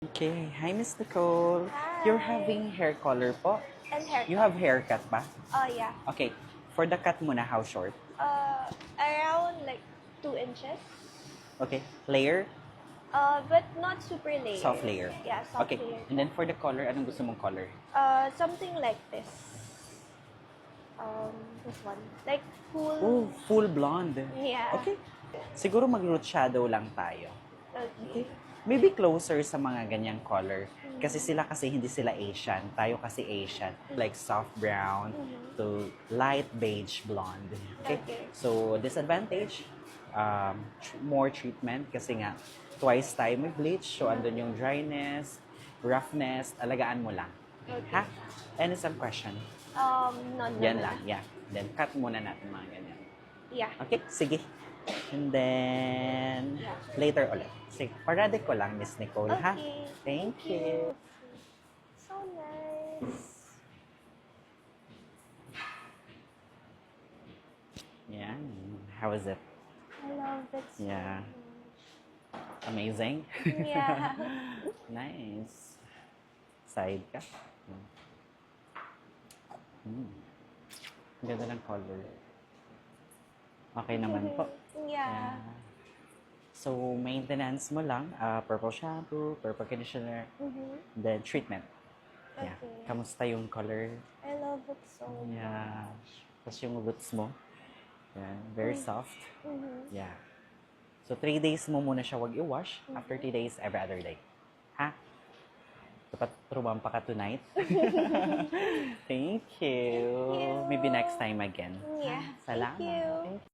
Okay. Hi, Miss Nicole. You're Hi. having hair color po? And haircut. You have haircut ba? Oh, yeah. Okay. For the cut muna, how short? Around like 2 inches. Okay. Layer? But not super layer. Soft layer. Yeah, soft Okay. layer. And then for the color, anong gusto mong color? Something like this. This one. Like full. Oh, full blonde. Yeah. Okay. Siguro mag-root shadow lang tayo. Okay. Maybe closer sa mga ganyang color. Kasi hindi sila Asian. Tayo kasi Asian. Like soft brown to light beige blonde. Okay? Okay. So, disadvantage, more treatment kasi nga twice tayo may bleach. So, andun yung dryness, roughness, alagaan mo lang. Okay. Ha? Any some question? None. Yan lang, yeah. Then, cut muna natin mga ganyan. Yeah. Okay, sige. And then, later ulit. Sige, parade ko lang, Miss Nicole, ha? Okay. Thank you. So nice. Yan. How is it? I love it so Yeah. much. Amazing? Yeah. Nice. Side ka? Ganda ng color. Okay naman po. Yeah. So, maintenance mo lang, purple shampoo, purple conditioner, then treatment. Yeah. Okay. Kamusta yung color? I love it so much. Yeah. Tapos yung roots mo. Yeah. Very soft. Yeah. So, 3 days mo muna siya wag i-wash. After 3 days, every other day. Ha? Dapat trumampa ka tonight. Thank you. Thank you. Maybe next time again. Yeah. Salamat. Thank you. Thank you.